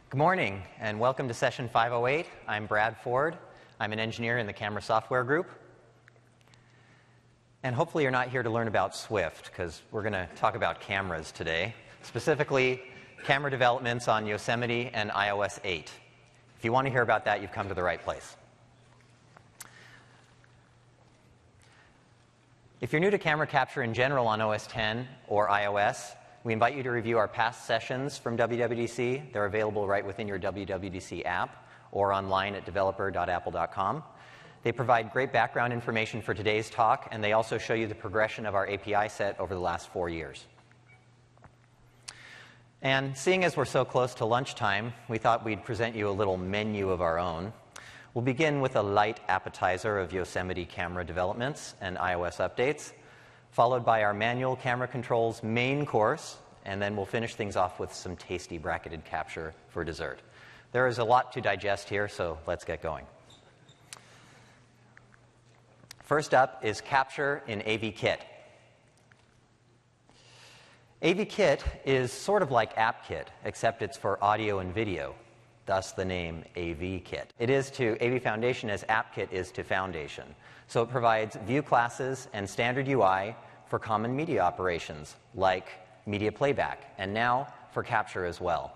Good morning, and welcome to session 508. I'm Brad Ford. I'm an engineer in the Camera Software Group. And hopefully you're not here to learn about Swift, because we're going to talk about cameras today, specifically camera developments on Yosemite and iOS 8. If you want to hear about that, you've come to the right place. If you're new to camera capture in general on OS X or iOS, we invite you to review our past sessions from WWDC. They're available right within your WWDC app or online at developer.apple.com. They provide great background information for today's talk, and they also show you the progression of our API set over the last 4 years. And seeing as we're so close to lunchtime, we thought we'd present you a little menu of our own. We'll begin with a light appetizer of Yosemite camera developments and iOS updates, followed by our manual camera controls main course, and then we'll finish things off with some tasty bracketed capture for dessert. There is a lot to digest here, so let's get going. First up is capture in AVKit. AVKit is sort of like AppKit, except it's for audio and video, thus the name AVKit. It is to AV Foundation as AppKit is to Foundation. So it provides view classes and standard UI for common media operations, like media playback, and now for capture as well.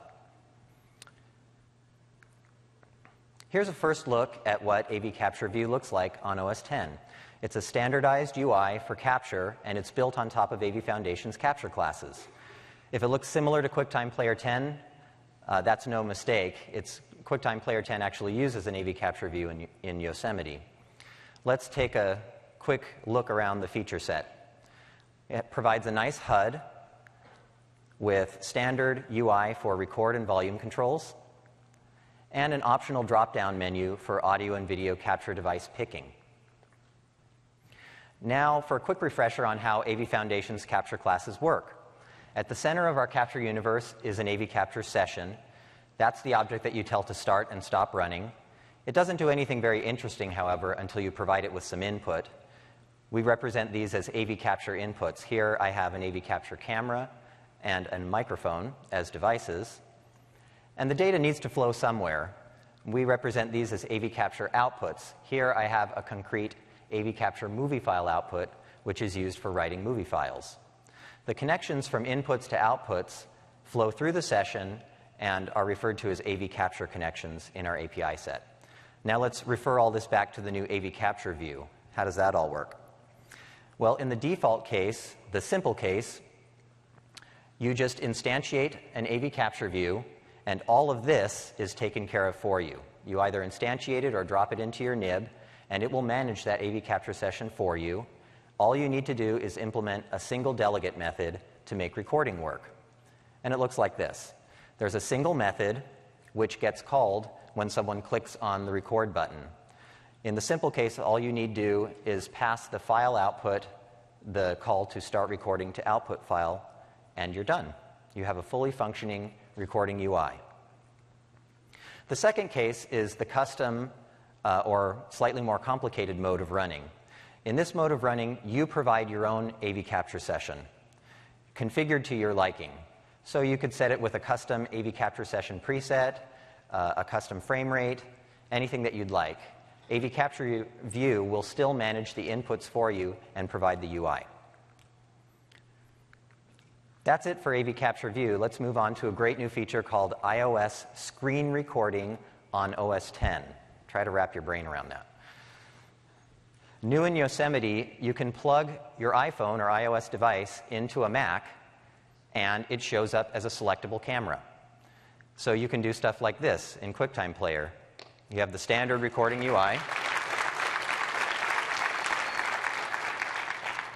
Here's a first look at what AV Capture View looks like on OS X. It's a standardized UI for capture, and it's built on top of AV Foundation's capture classes. If it looks similar to QuickTime Player 10, that's no mistake. QuickTime Player 10 actually uses an AV Capture View in Yosemite. Let's take a quick look around the feature set. It provides a nice HUD with standard UI for record and volume controls, and an optional drop-down menu for audio and video capture device picking. Now for a quick refresher on how AV Foundation's capture classes work. At the center of our capture universe is an AV Capture session. That's the object that you tell to start and stop running. It doesn't do anything very interesting, however, until you provide it with some input. We represent these as AV Capture inputs. Here I have an AV Capture camera and a microphone as devices. And the data needs to flow somewhere. We represent these as AV Capture outputs. Here I have a concrete AV Capture movie file output, which is used for writing movie files. The connections from inputs to outputs flow through the session and are referred to as AV Capture connections in our API set. Now let's refer all this back to the new AV Capture view. How does that all work? Well, in the default case, the simple case, you just instantiate an AV Capture view, and all of this is taken care of for you. You either instantiate it or drop it into your nib, and it will manage that AV Capture session for you. All you need to do is implement a single delegate method to make recording work. And it looks like this. There's a single method which gets called when someone clicks on the record button. In the simple case, all you need to do is pass the file output, the call to start recording to output file, and you're done. You have a fully functioning recording UI. The second case is the custom or slightly more complicated mode of running. In this mode of running, you provide your own AV Capture session, configured to your liking. So you could set it with a custom AV Capture session preset, a custom frame rate, anything that you'd like. AV Capture View will still manage the inputs for you and provide the UI. That's it for AV Capture View. Let's move on to a great new feature called iOS Screen Recording on OS X. Try to wrap your brain around that. New in Yosemite, you can plug your iPhone or iOS device into a Mac, and it shows up as a selectable camera. So you can do stuff like this in QuickTime Player. You have the standard recording UI,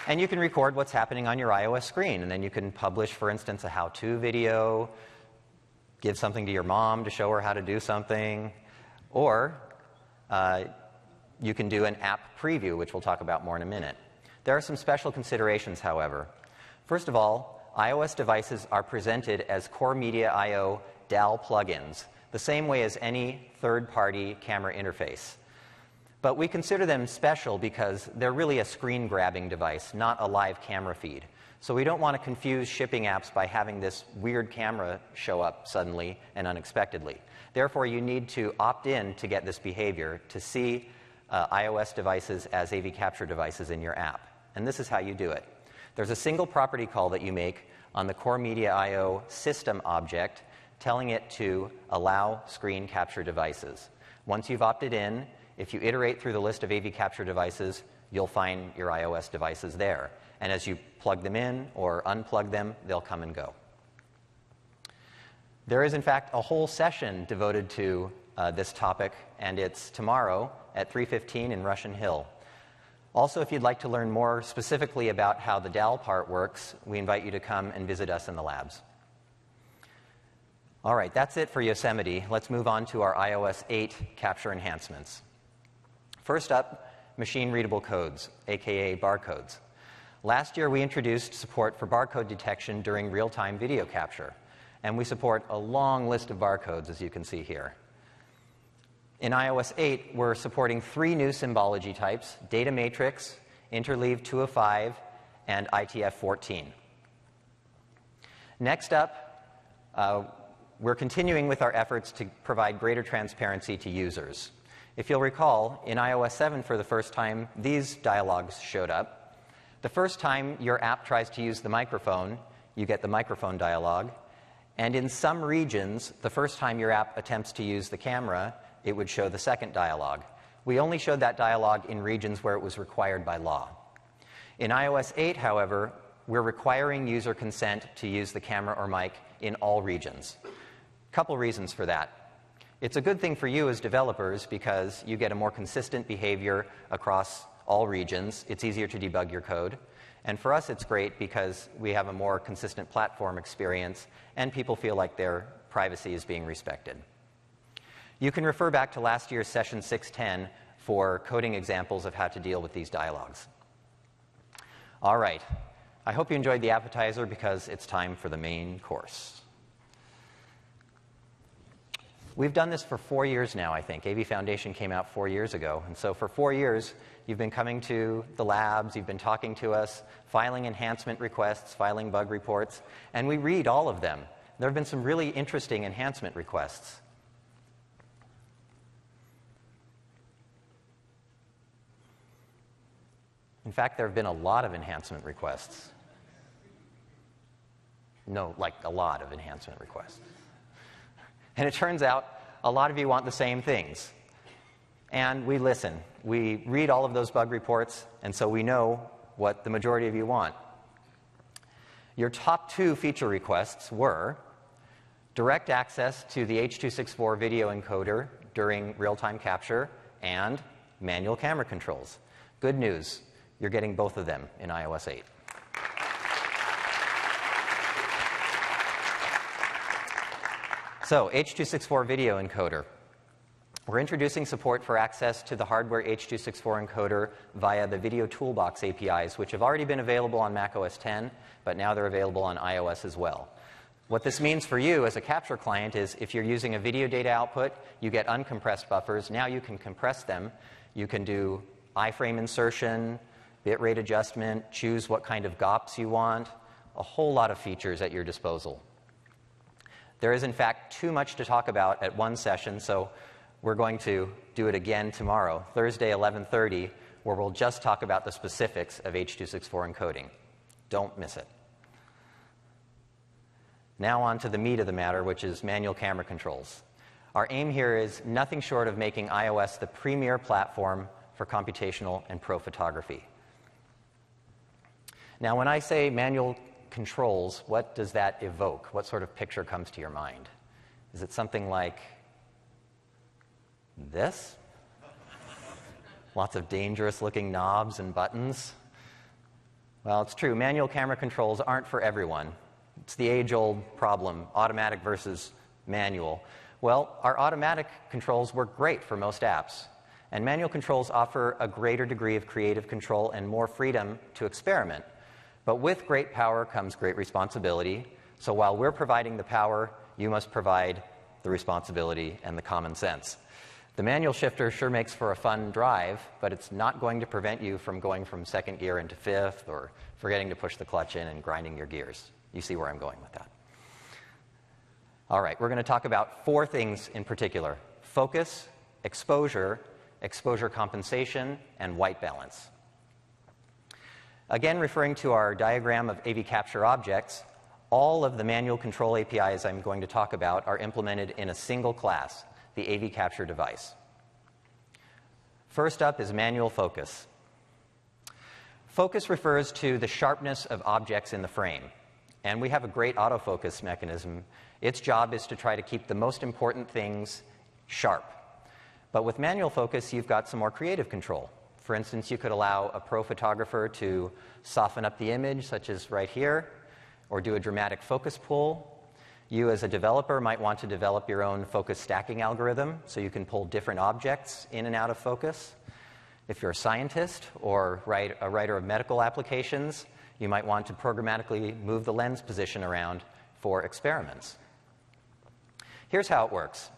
and you can record what's happening on your iOS screen, and then you can publish, for instance, a how-to video, give something to your mom to show her how to do something, or you can do an app preview, which we'll talk about more in a minute. There are some special considerations, however. First of all, iOS devices are presented as Core Media I/O DAL plugins, the same way as any third-party camera interface. But we consider them special because they're really a screen-grabbing device, not a live camera feed. So we don't want to confuse shipping apps by having this weird camera show up suddenly and unexpectedly. Therefore, you need to opt in to get this behavior to see iOS devices as AV capture devices in your app. And this is how you do it. There's a single property call that you make on the Core Media I/O system object, telling it to allow screen capture devices. Once you've opted in, if you iterate through the list of AV capture devices, you'll find your iOS devices there. And as you plug them in or unplug them, they'll come and go. There is, in fact, a whole session devoted to this topic, and it's tomorrow at 3:15 in Russian Hill. Also, if you'd like to learn more specifically about how the DAL part works, we invite you to come and visit us in the labs. All right, that's it for Yosemite. Let's move on to our iOS 8 capture enhancements. First up, machine-readable codes, aka barcodes. Last year, we introduced support for barcode detection during real-time video capture, and we support a long list of barcodes, as you can see here. In iOS 8, we're supporting 3 new symbology types: data matrix, interleave 205, and ITF14. Next up, we're continuing with our efforts to provide greater transparency to users. If you'll recall, in iOS 7 for the first time, these dialogues showed up. The first time your app tries to use the microphone, you get the microphone dialog. And in some regions, the first time your app attempts to use the camera, it would show the second dialog. We only showed that dialog in regions where it was required by law. In iOS 8, however, we're requiring user consent to use the camera or mic in all regions. Couple reasons for that. It's a good thing for you as developers because you get a more consistent behavior across all regions. It's easier to debug your code. And for us, it's great because we have a more consistent platform experience and people feel like their privacy is being respected. You can refer back to last year's session 610 for coding examples of how to deal with these dialogues. All right. I hope you enjoyed the appetizer because it's time for the main course. We've done this for 4 years now, I think. AV Foundation came out 4 years ago. And so for 4 years, you've been coming to the labs, you've been talking to us, filing enhancement requests, filing bug reports, and we read all of them. There have been some really interesting enhancement requests. In fact, there have been a lot of enhancement requests. No, like a lot of enhancement requests. And it turns out a lot of you want the same things. And we listen. We read all of those bug reports, and so we know what the majority of you want. Your top 2 feature requests were direct access to the H.264 video encoder during real-time capture and manual camera controls. Good news, you're getting both of them in iOS 8. So, H.264 video encoder. We're introducing support for access to the hardware H.264 encoder via the Video Toolbox APIs, which have already been available on macOS 10, but now they're available on iOS as well. What this means for you as a capture client is if you're using a video data output, you get uncompressed buffers. Now you can compress them. You can do iframe insertion, bitrate adjustment, choose what kind of GOPS you want, a whole lot of features at your disposal. There is, in fact, too much to talk about at one session, so we're going to do it again tomorrow, Thursday, 11:30, where we'll just talk about the specifics of H.264 encoding. Don't miss it. Now on to the meat of the matter, which is manual camera controls. Our aim here is nothing short of making iOS the premier platform for computational and pro photography. Now, when I say manual controls, what does that evoke? What sort of picture comes to your mind? Is it something like this? Lots of dangerous-looking knobs and buttons? Well, it's true. Manual camera controls aren't for everyone. It's the age-old problem, automatic versus manual. Well, our automatic controls work great for most apps. And manual controls offer a greater degree of creative control and more freedom to experiment. But with great power comes great responsibility. So while we're providing the power, you must provide the responsibility and the common sense. The manual shifter sure makes for a fun drive, but it's not going to prevent you from going from second gear into fifth or forgetting to push the clutch in and grinding your gears. You see where I'm going with that. All right, we're going to talk about 4 things in particular: focus, exposure, exposure compensation, and white balance. Again, referring to our diagram of AV capture objects, all of the manual control APIs I'm going to talk about are implemented in a single class, the AV capture device. First up is manual focus. Focus refers to the sharpness of objects in the frame, and we have a great autofocus mechanism. Its job is to try to keep the most important things sharp. But with manual focus, you've got some more creative control. For instance, you could allow a pro photographer to soften up the image, such as right here, or do a dramatic focus pull. You, as a developer, might want to develop your own focus stacking algorithm so you can pull different objects in and out of focus. If you're a scientist or a writer of medical applications, you might want to programmatically move the lens position around for experiments. Here's how it works.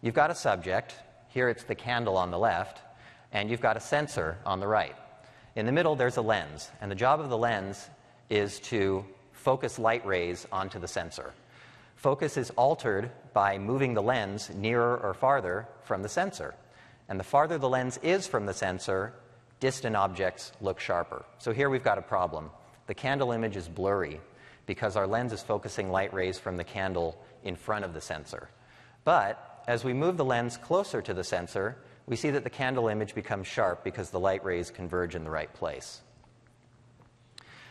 You've got a subject. Here it's the candle on the left, and you've got a sensor on the right. In the middle, there's a lens, and the job of the lens is to focus light rays onto the sensor. Focus is altered by moving the lens nearer or farther from the sensor. And the farther the lens is from the sensor, distant objects look sharper. So here we've got a problem. The candle image is blurry because our lens is focusing light rays from the candle in front of the sensor. But as we move the lens closer to the sensor, we see that the candle image becomes sharp because the light rays converge in the right place.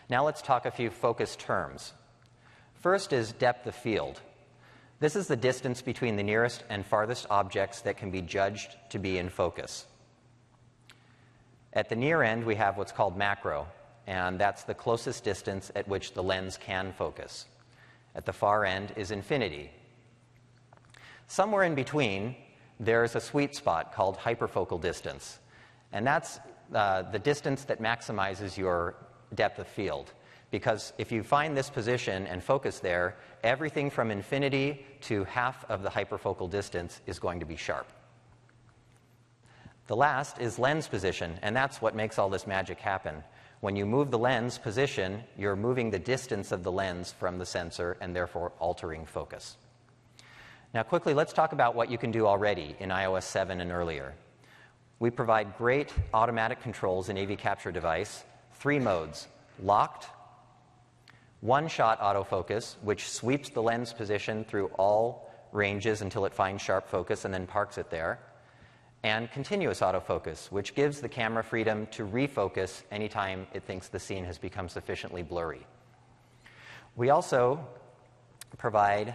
Now let's talk a few focus terms. First is depth of field. This is the distance between the nearest and farthest objects that can be judged to be in focus. At the near end, we have what's called macro, and that's the closest distance at which the lens can focus. At the far end is infinity. Somewhere in between, there's a sweet spot called hyperfocal distance, and that's the distance that maximizes your depth of field. Because if you find this position and focus there, everything from infinity to half of the hyperfocal distance is going to be sharp. The last is lens position, and that's what makes all this magic happen. When you move the lens position, you're moving the distance of the lens from the sensor and therefore altering focus. Now quickly, let's talk about what you can do already in iOS 7 and earlier. We provide great automatic controls in AV Capture device, 3 modes: locked, one-shot autofocus, which sweeps the lens position through all ranges until it finds sharp focus and then parks it there, and continuous autofocus, which gives the camera freedom to refocus anytime it thinks the scene has become sufficiently blurry. We also provide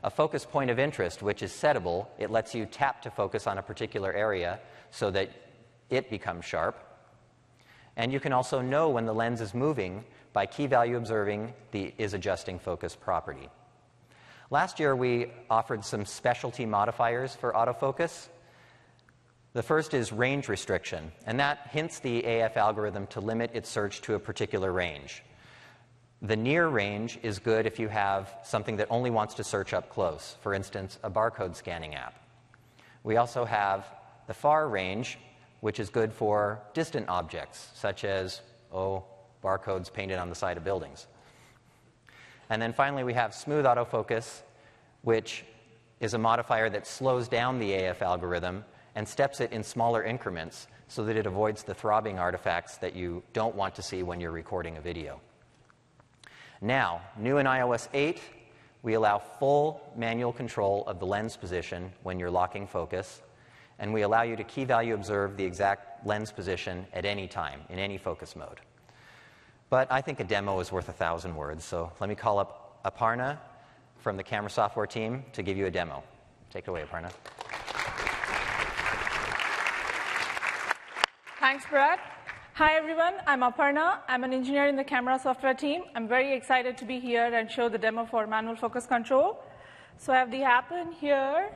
a focus point of interest, which is settable. It lets you tap to focus on a particular area so that it becomes sharp. And you can also know when the lens is moving by key value observing the is adjusting focus property. Last year, we offered some specialty modifiers for autofocus. The first is range restriction, and that hints the AF algorithm to limit its search to a particular range. The near range is good if you have something that only wants to search up close, for instance, a barcode scanning app. We also have the far range, which is good for distant objects, such as, barcodes painted on the side of buildings. And then finally, we have smooth autofocus, which is a modifier that slows down the AF algorithm and steps it in smaller increments so that it avoids the throbbing artifacts that you don't want to see when you're recording a video. Now, new in iOS 8, we allow full manual control of the lens position when you're locking focus, and we allow you to key value observe the exact lens position at any time, in any focus mode. But I think a demo is worth 1,000 words, so let me call up Aparna from the camera software team to give you a demo. Take it away, Aparna. Thanks, Brad. Hi, everyone. I'm Aparna. I'm an engineer in the camera software team. I'm very excited to be here and show the demo for manual focus control. So I have the app in here.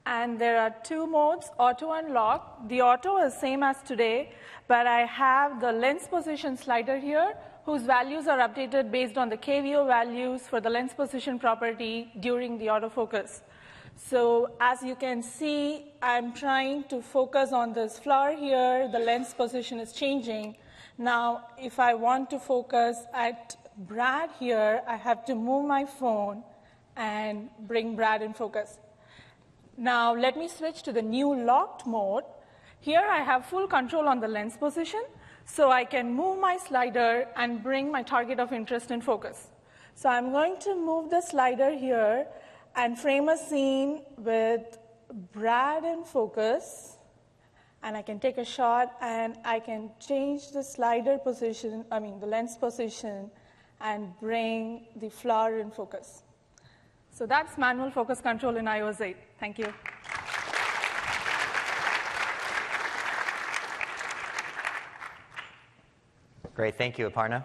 And there are 2 modes, auto and lock. The auto is same as today, but I have the lens position slider here, whose values are updated based on the KVO values for the lens position property during the autofocus. So as you can see, I'm trying to focus on this flower here. The lens position is changing. Now, if I want to focus at Brad here, I have to move my phone and bring Brad in focus. Now, let me switch to the new locked mode. Here, I have full control on the lens position, so I can move my slider and bring my target of interest in focus. So I'm going to move the slider here and frame a scene with Brad in focus. And I can take a shot, and I can change the slider position, the lens position, and bring the flower in focus. So that's manual focus control in iOS 8. Thank you. Great, thank you, Aparna.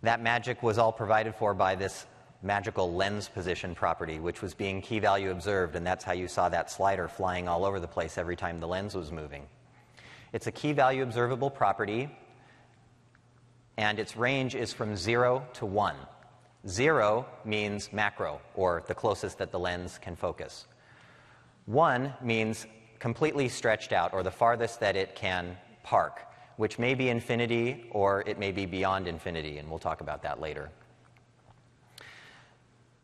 That magic was all provided for by this magical lens position property, which was being key value observed, and that's how you saw that slider flying all over the place every time the lens was moving. It's a key value observable property, and its range is from 0 to 1. 0 means macro, or the closest that the lens can focus. 1 means completely stretched out, or the farthest that it can park, which may be infinity or it may be beyond infinity, and we'll talk about that later.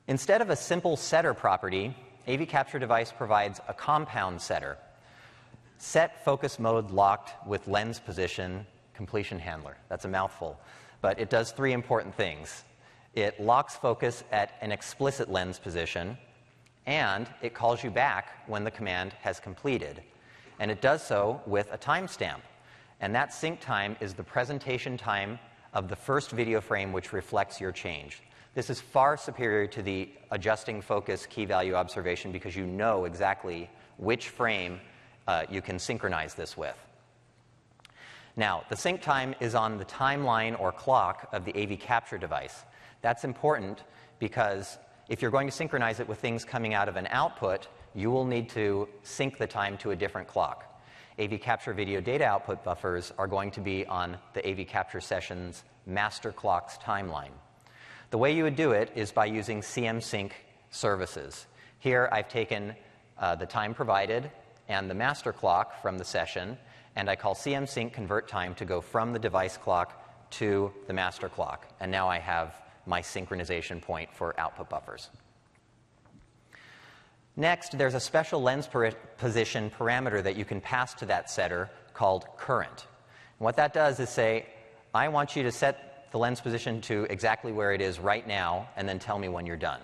Instead of a simple setter property, AV Capture device provides a compound setter. Set focus mode locked with lens position completion handler. That's a mouthful, but it does 3 important things. It locks focus at an explicit lens position, and it calls you back when the command has completed. And it does so with a timestamp. And that sync time is the presentation time of the first video frame which reflects your change. This is far superior to the adjusting focus key value observation because you know exactly which frame you can synchronize this with. Now, the sync time is on the timeline or clock of the AV Capture device. That's important because if you're going to synchronize it with things coming out of an output, you will need to sync the time to a different clock. AV Capture video data output buffers are going to be on the AV Capture session's master clock's timeline. The way you would do it is by using CM-Sync services. Here I've taken the time provided and the master clock from the session, and I call CM-Sync convert time to go from the device clock to the master clock. And now I have my synchronization point for output buffers. Next, there's a special lens position parameter that you can pass to that setter called current. And what that does is say, I want you to set the lens position to exactly where it is right now, and then tell me when you're done.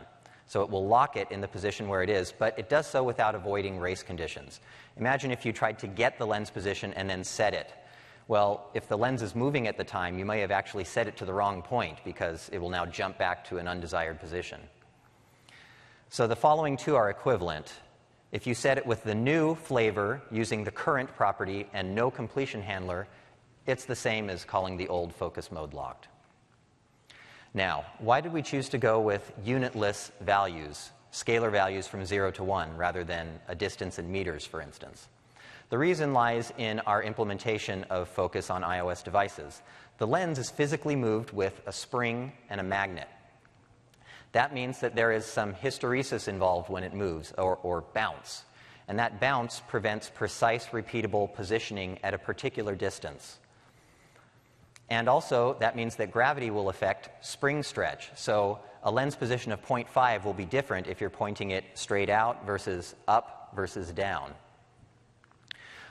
So it will lock it in the position where it is, but it does so without avoiding race conditions. Imagine if you tried to get the lens position and then set it. Well, if the lens is moving at the time, you may have actually set it to the wrong point because it will now jump back to an undesired position. So the following 2 are equivalent. If you set it with the new flavor using the current property and no completion handler, it's the same as calling the old focus mode locked. Now, why did we choose to go with unitless values, scalar values from 0 to 1, rather than a distance in meters, for instance? The reason lies in our implementation of focus on iOS devices. The lens is physically moved with a spring and a magnet. That means that there is some hysteresis involved when it moves, or bounce. And that bounce prevents precise, repeatable positioning at a particular distance. And also, that means that gravity will affect spring stretch. So a lens position of 0.5 will be different if you're pointing it straight out versus up versus down.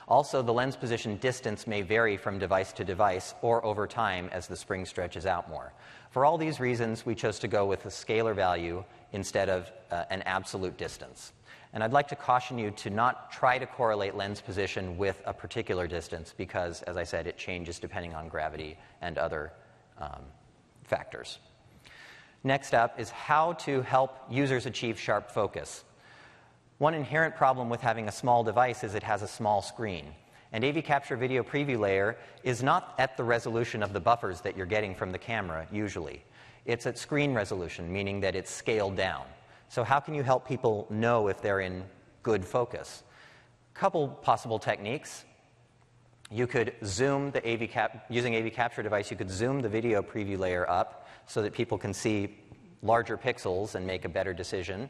Also, the lens position distance may vary from device to device or over time as the spring stretches out more. For all these reasons, we chose to go with a scalar value instead of an absolute distance. And I'd like to caution you to not try to correlate lens position with a particular distance because, as I said, it changes depending on gravity and other factors. Next up is how to help users achieve sharp focus. One inherent problem with having a small device is it has a small screen. And AV Capture Video Preview Layer is not at the resolution of the buffers that you're getting from the camera, usually. It's at screen resolution, meaning that it's scaled down. So how can you help people know if they're in good focus? A couple possible techniques. You could zoom the using AV capture device, you could zoom the video preview layer up so that people can see larger pixels and make a better decision.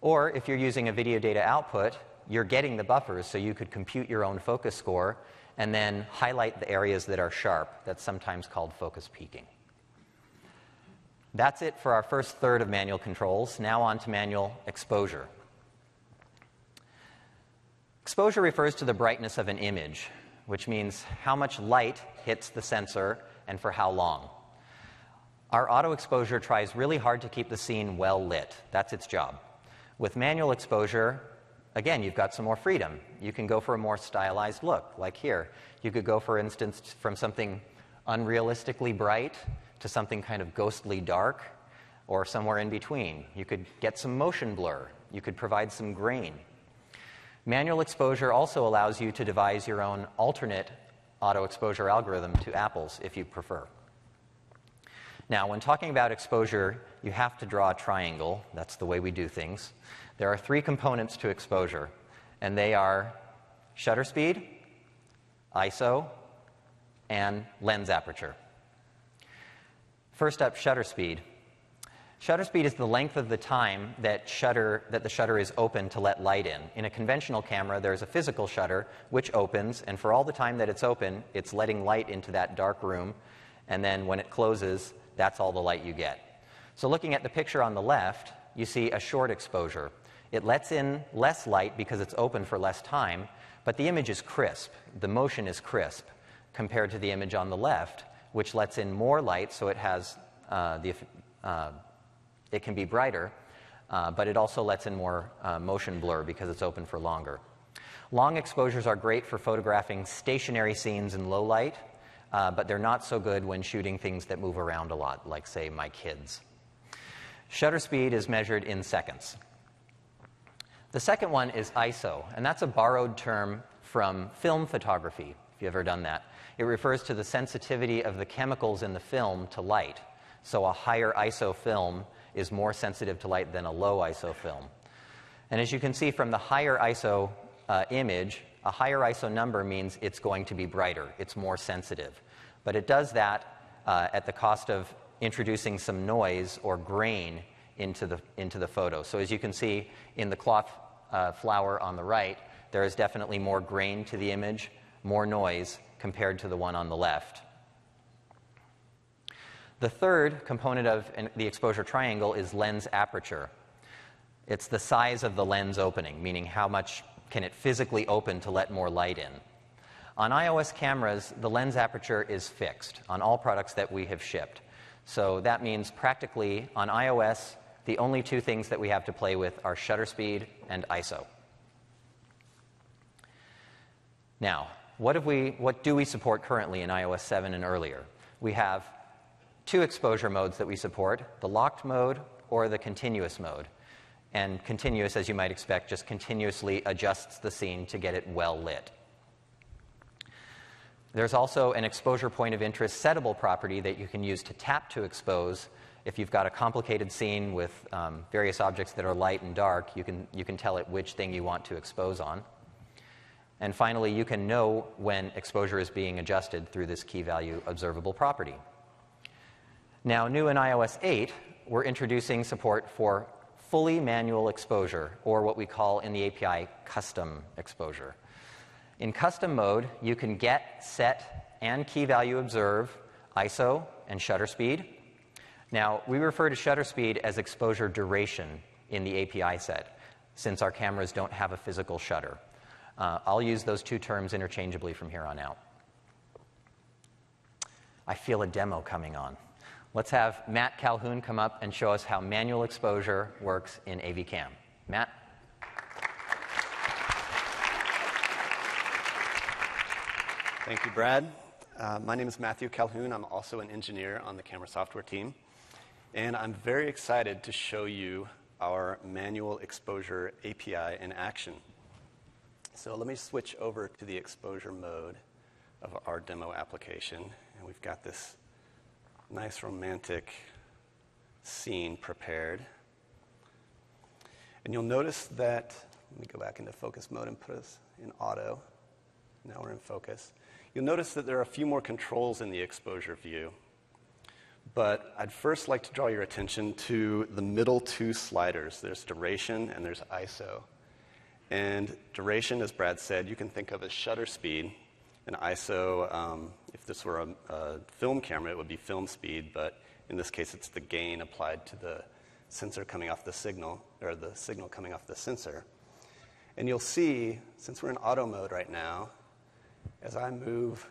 Or if you're using a video data output, you're getting the buffers, so you could compute your own focus score and then highlight the areas that are sharp. That's sometimes called focus peaking. That's it for our first third of manual controls. Now on to manual exposure. Exposure refers to the brightness of an image, which means how much light hits the sensor and for how long. Our auto exposure tries really hard to keep the scene well lit. That's its job. With manual exposure, again, you've got some more freedom. You can go for a more stylized look, like here. You could go, for instance, from something unrealistically bright to something kind of ghostly dark, or somewhere in between. You could get some motion blur. You could provide some grain. Manual exposure also allows you to devise your own alternate auto exposure algorithm to Apple's, if you prefer. Now, when talking about exposure, you have to draw a triangle. That's the way we do things. There are three components to exposure, and they are shutter speed, ISO, and lens aperture. First up, shutter speed. Shutter speed is the length of the time that the shutter is open to let light in. In a conventional camera, there's a physical shutter which opens, and for all the time that it's open, it's letting light into that dark room, and then when it closes, that's all the light you get. So looking at the picture on the left, you see a short exposure. It lets in less light because it's open for less time, but the image is crisp. The motion is crisp compared to the image on the left, which lets in more light, so it has it can be brighter, but it also lets in more motion blur because it's open for longer. Long exposures are great for photographing stationary scenes in low light, but they're not so good when shooting things that move around a lot, like, say, my kids. Shutter speed is measured in seconds. The second one is ISO, and that's a borrowed term from film photography, if you've ever done that. It refers to the sensitivity of the chemicals in the film to light. So a higher ISO film is more sensitive to light than a low ISO film. And as you can see from the higher ISO image, a higher ISO number means it's going to be brighter, it's more sensitive. But it does that at the cost of introducing some noise or grain into the photo. So as you can see in the cloth flower on the right, there is definitely more grain to the image, more noise compared to the one on the left. The third component of the exposure triangle is lens aperture. It's the size of the lens opening, meaning how much can it physically open to let more light in. On iOS cameras, the lens aperture is fixed on all products that we have shipped. So that means practically on iOS, the only two things that we have to play with are shutter speed and ISO. Now, what do we support currently in iOS 7 and earlier? We have two exposure modes that we support, the locked mode or the continuous mode. And continuous, as you might expect, just continuously adjusts the scene to get it well lit. There's also an exposure point of interest settable property that you can use to tap to expose. If you've got a complicated scene with various objects that are light and dark, you can tell it which thing you want to expose on. And finally, you can know when exposure is being adjusted through this key value observable property. Now, new in iOS 8, we're introducing support for fully manual exposure, or what we call in the API custom exposure. In custom mode, you can get, set, and key value observe ISO and shutter speed. Now, we refer to shutter speed as exposure duration in the API set, since our cameras don't have a physical shutter. I'll use those two terms interchangeably from here on out. I feel a demo coming on. Let's have Matt Calhoun come up and show us how manual exposure works in AVCam. Matt? Thank you, Brad. My name is Matthew Calhoun. I'm also an engineer on the camera software team. And I'm very excited to show you our manual exposure API in action. So let me switch over to the exposure mode of our demo application. And we've got this nice romantic scene prepared. And you'll notice that, let me go back into focus mode and put us in auto. Now we're in focus. you'll notice that there are a few more controls in the exposure view. But I'd first like to draw your attention to the middle two sliders. There's duration and there's ISO. And duration, as Brad said, you can think of as shutter speed. And ISO, if this were a film camera, it would be film speed, but in this case, it's the gain applied to the sensor coming off the signal, or the signal coming off the sensor. And you'll see, since we're in auto mode right now, as I move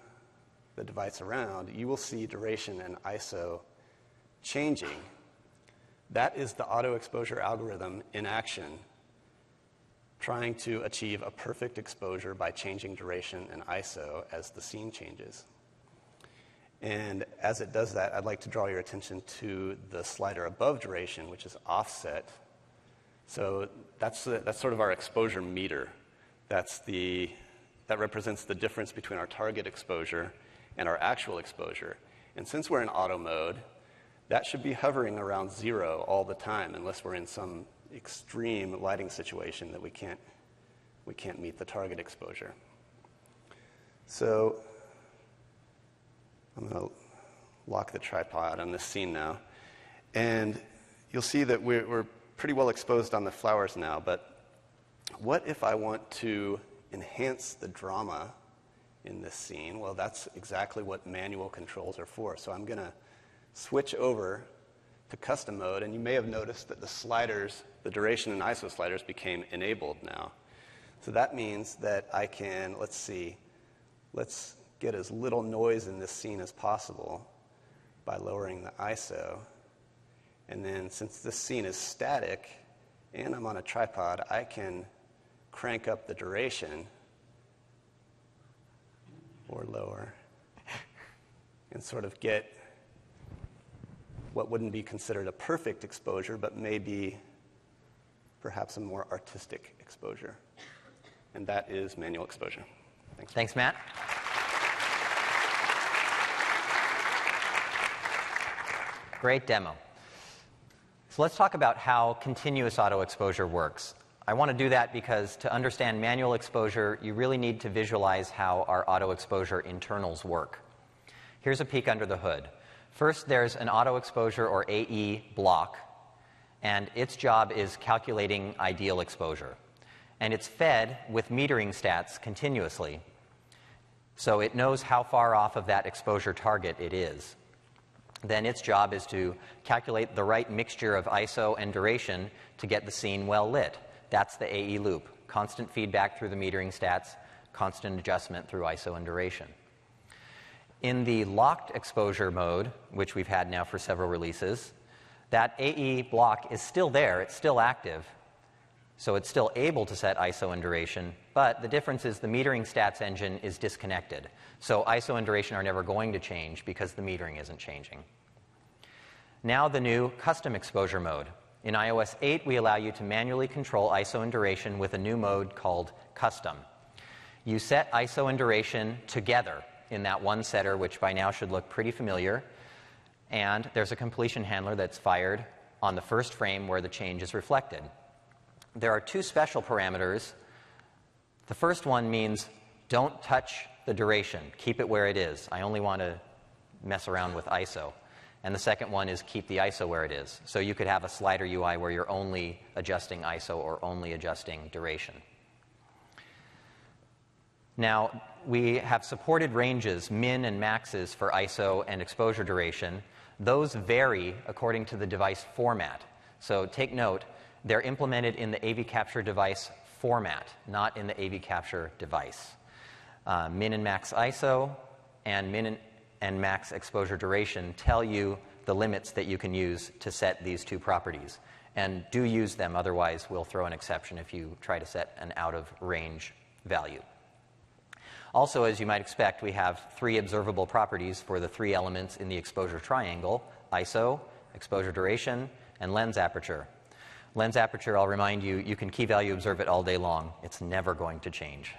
the device around, you will see duration and ISO changing. That is the auto exposure algorithm in action, trying to achieve a perfect exposure by changing duration and ISO as the scene changes. And as it does that, I'd like to draw your attention to the slider above duration, which is offset. So that's sort of our exposure meter. That represents the difference between our target exposure and our actual exposure. And since we're in auto mode, that should be hovering around 0 all the time, unless we're in some extreme lighting situation that we can't meet the target exposure. So I'm going to lock the tripod on this scene now. And you'll see that we're pretty well exposed on the flowers now, but what if I want to enhance the drama in this scene? Well, that's exactly what manual controls are for. So I'm going to switch over to custom mode, and you may have noticed that the sliders, the duration and ISO sliders, became enabled now. So that means that I can, let's get as little noise in this scene as possible by lowering the ISO. And then since this scene is static and I'm on a tripod, I can crank up the duration or lower and sort of get what wouldn't be considered a perfect exposure, but maybe perhaps a more artistic exposure. And that is manual exposure. Thanks. Thanks, Matt. Great demo. So let's talk about how continuous auto exposure works. I want to do that because to understand manual exposure, you really need to visualize how our auto exposure internals work. Here's a peek under the hood. First, there's an auto exposure, or AE, block, and its job is calculating ideal exposure. And it's fed with metering stats continuously, so it knows how far off of that exposure target it is. Then its job is to calculate the right mixture of ISO and duration to get the scene well lit. That's the AE loop. Constant feedback through the metering stats, constant adjustment through ISO and duration. In the locked exposure mode, which we've had now for several releases, that AE block is still there, it's still active, so it's still able to set ISO and duration, but the difference is the metering stats engine is disconnected. So ISO and duration are never going to change because the metering isn't changing. Now the new custom exposure mode. In iOS 8, we allow you to manually control ISO and duration with a new mode called custom. You set ISO and duration together in that one setter, which by now should look pretty familiar, and there's a completion handler that's fired on the first frame where the change is reflected. There are two special parameters. The first one means don't touch the duration. Keep it where it is. I only want to mess around with ISO. And the second one is keep the ISO where it is. So you could have a slider UI where you're only adjusting ISO or only adjusting duration. Now, we have supported ranges, min and maxes, for ISO and exposure duration. Those vary according to the device format. So take note, they're implemented in the AV Capture device format, not in the AV Capture device. Min and max ISO and min and max exposure duration tell you the limits that you can use to set these two properties. And do use them, otherwise we'll throw an exception if you try to set an out-of-range value. Also, as you might expect, we have three observable properties for the three elements in the exposure triangle: ISO, exposure duration, and lens aperture. Lens aperture, I'll remind you, you can key value observe it all day long. It's never going to change.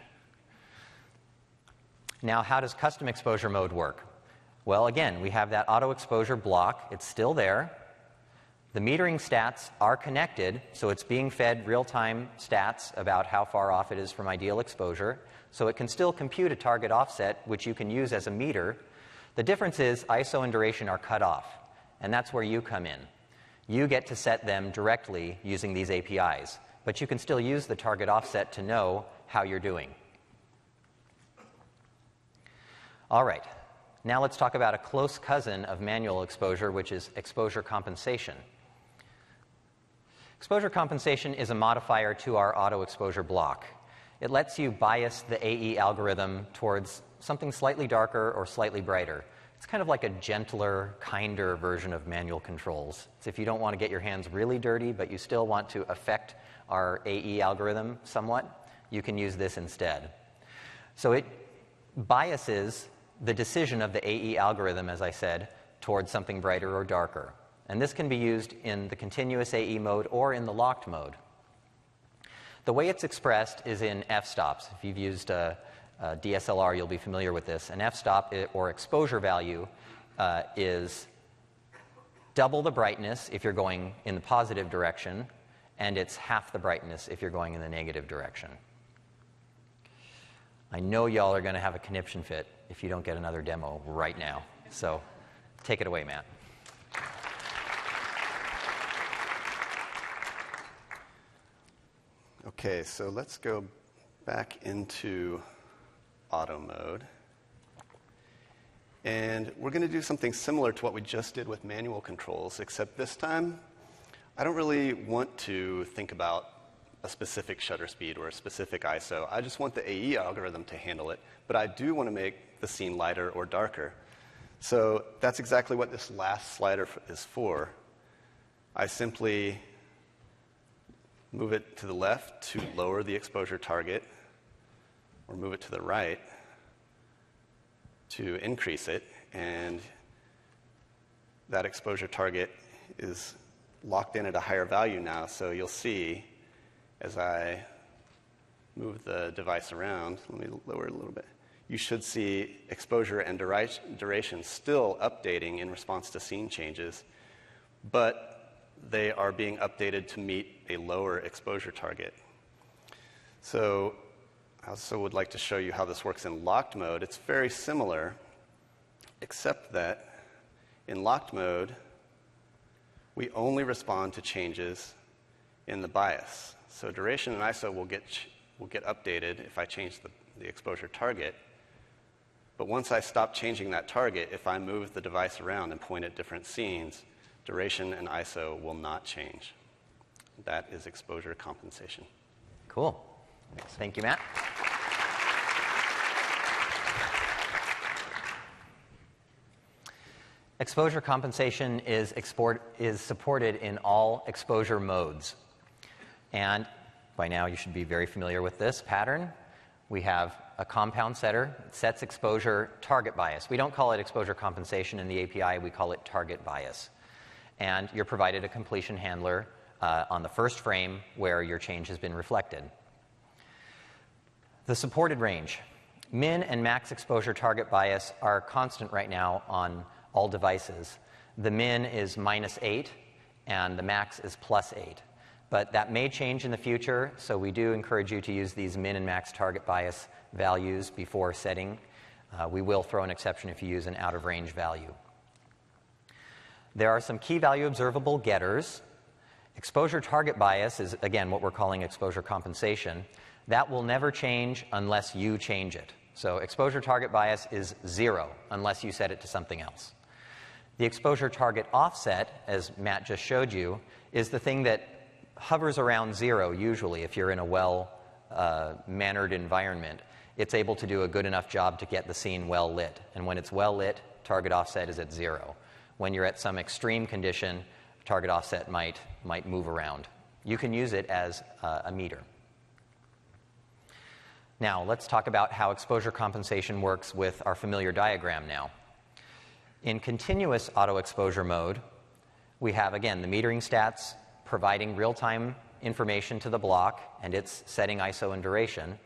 Now, how does custom exposure mode work? Well, again, we have that auto exposure block. It's still there. The metering stats are connected, so it's being fed real-time stats about how far off it is from ideal exposure, so it can still compute a target offset, which you can use as a meter. The difference is ISO and duration are cut off, and that's where you come in. You get to set them directly using these APIs, but you can still use the target offset to know how you're doing. All right, now let's talk about a close cousin of manual exposure, which is exposure compensation. Exposure compensation is a modifier to our auto exposure block. It lets you bias the AE algorithm towards something slightly darker or slightly brighter. It's kind of like a gentler, kinder version of manual controls. It's if you don't want to get your hands really dirty, but you still want to affect our AE algorithm somewhat, you can use this instead. So it biases the decision of the AE algorithm, as I said, towards something brighter or darker. And this can be used in the continuous AE mode or in the locked mode. The way it's expressed is in f-stops. If you've used a DSLR, you'll be familiar with this. An f-stop, or exposure value, is double the brightness if you're going in the positive direction, and it's half the brightness if you're going in the negative direction. I know y'all are going to have a conniption fit if you don't get another demo right now. So take it away, Matt. Okay, so let's go back into auto mode. And we're going to do something similar to what we just did with manual controls, except this time I don't really want to think about a specific shutter speed or a specific ISO. I just want the AE algorithm to handle it, but I do want to make the scene lighter or darker. So that's exactly what this last slider is for. I simply move it to the left to lower the exposure target, or move it to the right to increase it, and that exposure target is locked in at a higher value now. So you'll see as I move the device around, let me lower it a little bit, you should see exposure and duration still updating in response to scene changes, but they are being updated to meet a lower exposure target. So I also would like to show you how this works in locked mode. It's very similar, except that in locked mode, we only respond to changes in the bias. So duration and ISO will get updated if I change the exposure target. But once I stop changing that target, if I move the device around and point at different scenes, duration and ISO will not change. That is exposure compensation. Cool. Thank you, Matt. Exposure compensation is supported in all exposure modes. And by now you should be very familiar with this pattern. We have a compound setter that sets exposure target bias. We don't call it exposure compensation in the API, we call it target bias. And you're provided a completion handler on the first frame where your change has been reflected. The supported range. Min and max exposure target bias are constant right now on all devices. The min is -8 and the max is +8. But that may change in the future, so we do encourage you to use these min and max target bias values before setting. We will throw an exception if you use an out-of-range value. There are some key value observable getters. Exposure target bias is, again, what we're calling exposure compensation. That will never change unless you change it. So exposure target bias is 0 unless you set it to something else. The exposure target offset, as Matt just showed you, is the thing that hovers around 0 usually if you're in a well-mannered environment. It's able to do a good enough job to get the scene well lit. And when it's well lit, target offset is at 0. When you're at some extreme condition, target offset might move around. You can use it as a meter. Now, let's talk about how exposure compensation works with our familiar diagram now. In continuous auto exposure mode, we have, again, the metering stats providing real-time information to the block, and it's setting ISO and duration.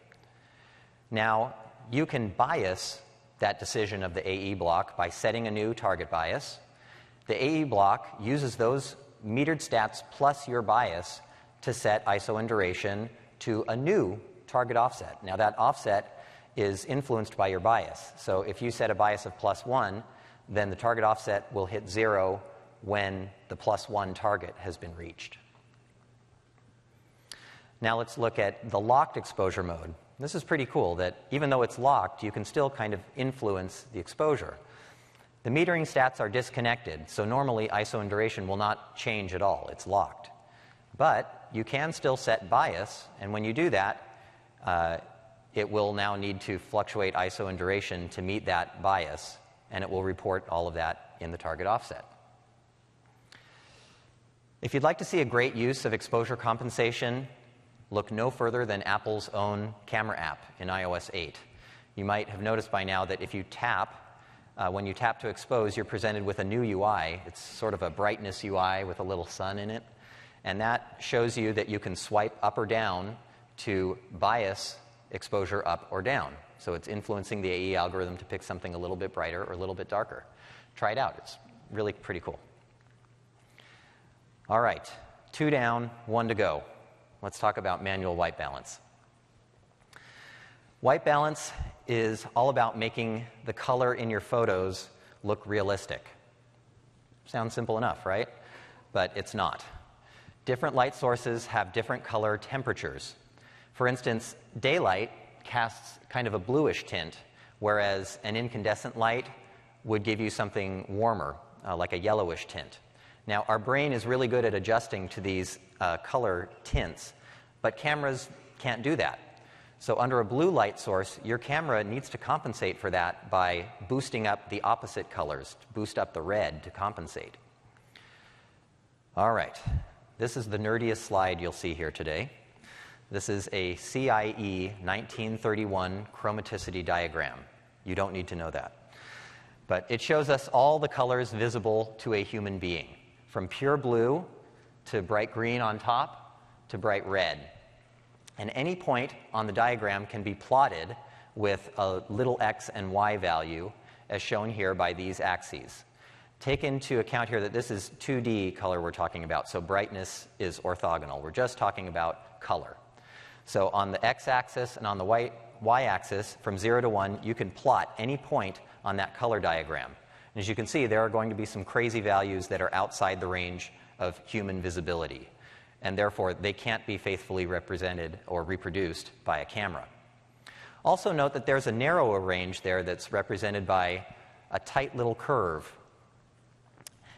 Now, you can bias that decision of the AE block by setting a new target bias. The AE block uses those metered stats plus your bias to set ISO and duration to a new target offset. Now, that offset is influenced by your bias. So if you set a bias of +1, then the target offset will hit 0 when the +1 target has been reached. Now let's look at the locked exposure mode. This is pretty cool that even though it's locked, you can still kind of influence the exposure. The metering stats are disconnected, so normally ISO and duration will not change at all. It's locked. But you can still set bias, and when you do that, it will now need to fluctuate ISO and duration to meet that bias, and it will report all of that in the target offset. If you'd like to see a great use of exposure compensation, look no further than Apple's own camera app in iOS 8. You might have noticed by now that if you tap, when you tap to expose, you're presented with a new UI. It's sort of a brightness UI with a little sun in it. And that shows you that you can swipe up or down to bias exposure up or down. So it's influencing the AE algorithm to pick something a little bit brighter or a little bit darker. Try it out. It's really pretty cool. All right, 2 down, 1 to go. Let's talk about manual white balance. White balance is all about making the color in your photos look realistic. Sounds simple enough, right? But it's not. Different light sources have different color temperatures. For instance, daylight casts kind of a bluish tint, whereas an incandescent light would give you something warmer, like a yellowish tint. Now, our brain is really good at adjusting to these color tints, but cameras can't do that. So under a blue light source, your camera needs to compensate for that by boosting up the opposite colors, to boost up the red to compensate. All right, this is the nerdiest slide you'll see here today. This is a CIE 1931 chromaticity diagram. You don't need to know that. But it shows us all the colors visible to a human being, from pure blue to bright green on top to bright red. And any point on the diagram can be plotted with a little x and y value, as shown here by these axes. Take into account here that this is 2D color we're talking about, so brightness is orthogonal. We're just talking about color. So on the x-axis and on the y-axis, from 0 to 1, you can plot any point on that color diagram. And as you can see, there are going to be some crazy values that are outside the range of human visibility, and therefore they can't be faithfully represented or reproduced by a camera. Also note that there's a narrower range there that's represented by a tight little curve.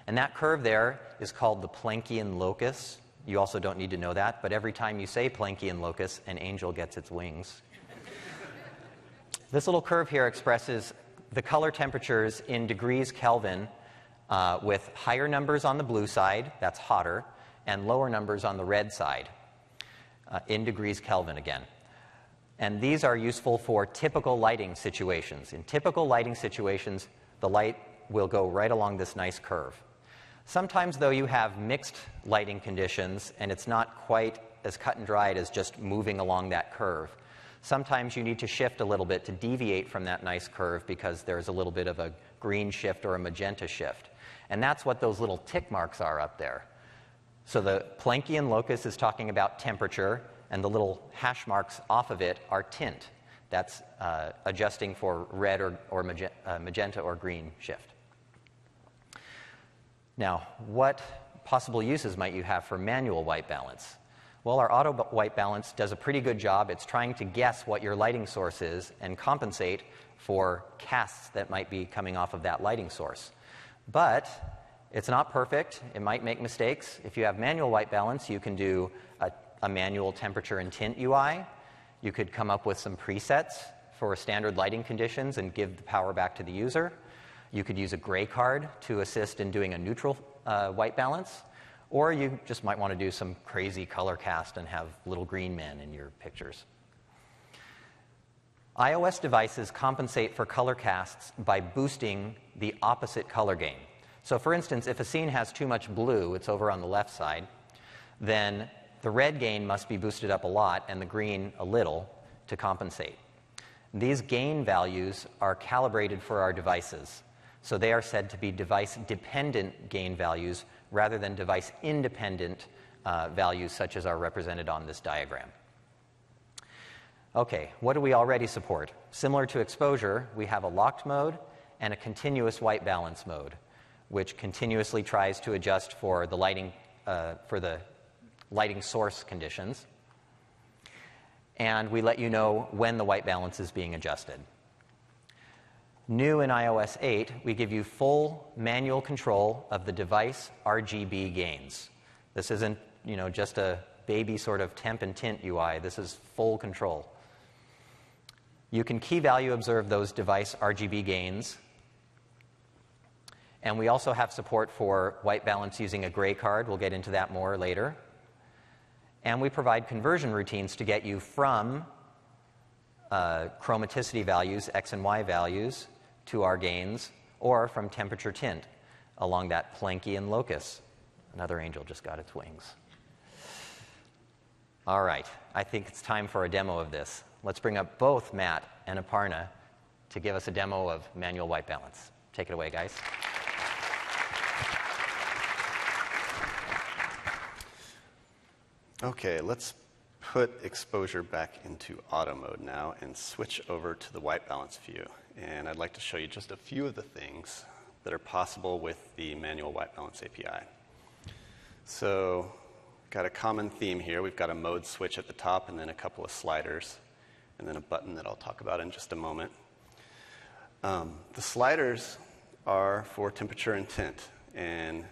And that curve there is called the Planckian locus. You also don't need to know that, but every time you say Planckian locus, an angel gets its wings. This little curve here expresses the color temperatures in degrees Kelvin, with higher numbers on the blue side, that's hotter, and lower numbers on the red side, in degrees Kelvin again. And these are useful for typical lighting situations. In typical lighting situations, the light will go right along this nice curve. Sometimes, though, you have mixed lighting conditions, and it's not quite as cut and dried as just moving along that curve. Sometimes you need to shift a little bit to deviate from that nice curve because there's a little bit of a green shift or a magenta shift. And that's what those little tick marks are up there. So the Planckian locus is talking about temperature, and the little hash marks off of it are tint. That's adjusting for red or magenta or green shift. Now, what possible uses might you have for manual white balance? Well, our auto white balance does a pretty good job. It's trying to guess what your lighting source is and compensate for casts that might be coming off of that lighting source. But it's not perfect. It might make mistakes. If you have manual white balance, you can do a manual temperature and tint UI. You could come up with some presets for standard lighting conditions and give the power back to the user. You could use a gray card to assist in doing a neutral white balance. Or you just might want to do some crazy color cast and have little green men in your pictures. iOS devices compensate for color casts by boosting the opposite color gain. So for instance, if a scene has too much blue, it's over on the left side, then the red gain must be boosted up a lot and the green a little to compensate. These gain values are calibrated for our devices. So they are said to be device-dependent gain values rather than device-independent values such as are represented on this diagram. Okay, what do we already support? Similar to exposure, we have a locked mode and a continuous white balance mode, which continuously tries to adjust for the lighting source conditions. And we let you know when the white balance is being adjusted. New in iOS 8, we give you full manual control of the device RGB gains. This isn't, just a baby sort of temp and tint UI. This is full control. You can key value observe those device RGB gains. And we also have support for white balance using a gray card. We'll get into that more later. And we provide conversion routines to get you from chromaticity values, X and Y values, to our gains, or from temperature tint along that Planckian locus. Another angel just got its wings. All right, I think it's time for a demo of this. Let's bring up both Matt and Aparna to give us a demo of manual white balance. Take it away, guys. Okay, let's put exposure back into auto mode now and switch over to the white balance view. And I'd like to show you just a few of the things that are possible with the manual white balance API. So, got a common theme here. We've got a mode switch at the top and then a couple of sliders and then a button that I'll talk about in just a moment. The sliders are for temperature and tint. And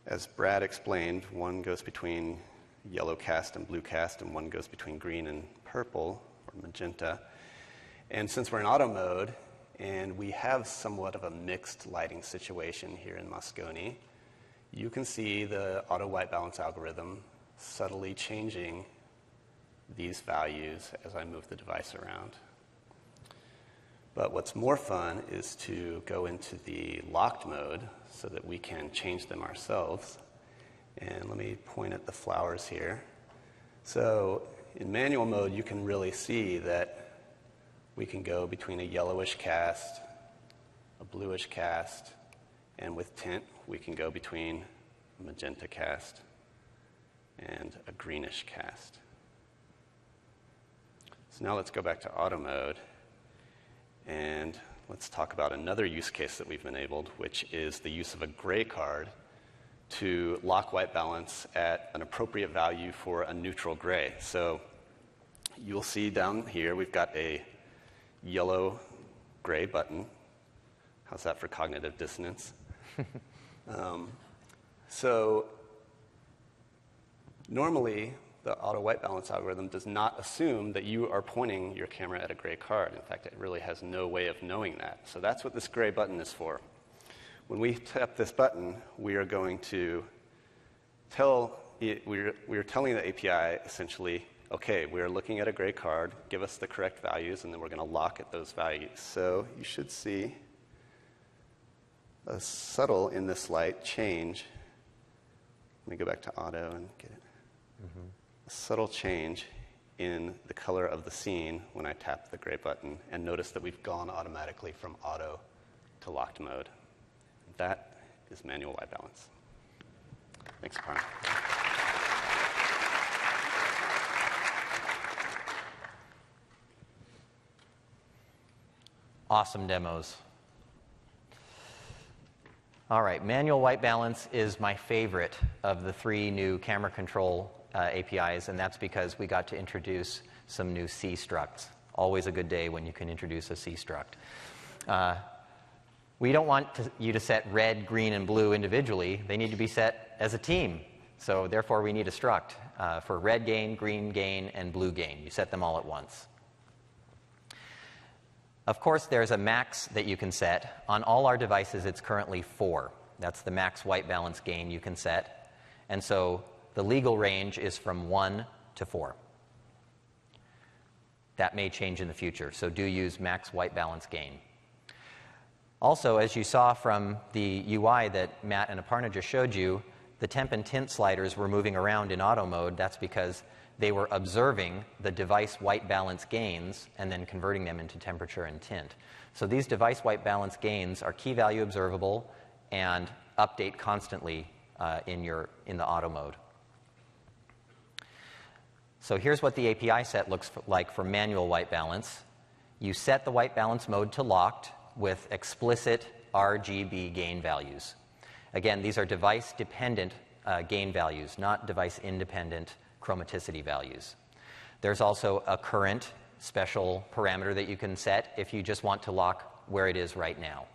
as Brad explained, one goes between yellow cast and blue cast, and one goes between green and purple, or magenta. And since we're in auto mode, and we have somewhat of a mixed lighting situation here in Moscone, you can see the auto white balance algorithm subtly changing these values as I move the device around. But what's more fun is to go into the locked mode so that we can change them ourselves. And let me point at the flowers here. So in manual mode, you can really see that we can go between a yellowish cast, a bluish cast, and with tint, we can go between a magenta cast and a greenish cast. So now let's go back to auto mode, and let's talk about another use case that we've enabled, which is the use of a gray card to lock white balance at an appropriate value for a neutral gray. So you'll see down here we've got a yellow-gray button. How's that for cognitive dissonance? So normally, the auto white balance algorithm does not assume that you are pointing your camera at a gray card. In fact, it really has no way of knowing that. So that's what this gray button is for. When we tap this button, we are going to tell it, we're telling the API essentially, okay, we're looking at a gray card, give us the correct values, and then we're going to lock at those values. So you should see a subtle, in this light, change. Let me go back to auto and get it. Mm-hmm. A subtle change in the color of the scene when I tap the gray button, and notice that we've gone automatically from auto to locked mode. That is manual white balance. Thanks, Aparna. Awesome demos. All right, manual white balance is my favorite of the three new camera control APIs, and that's because we got to introduce some new C structs. Always a good day when you can introduce a C struct. We don't want you to set red, green, and blue individually. They need to be set as a team. So therefore, we need a struct for red gain, green gain, and blue gain. You set them all at once. Of course, there's a max that you can set. On all our devices, it's currently 4. That's the max white balance gain you can set. And so the legal range is from 1 to 4. That may change in the future, so do use max white balance gain. Also, as you saw from the UI that Matt and Aparna just showed you, the temp and tint sliders were moving around in auto mode. That's because they were observing the device white balance gains and then converting them into temperature and tint. So these device white balance gains are key value observable and update constantly in the auto mode. So here's what the API set looks like for manual white balance. You set the white balance mode to locked with explicit RGB gain values. Again, these are device-dependent gain values, not device-independent chromaticity values. There's also a current special parameter that you can set if you just want to lock where it is right now.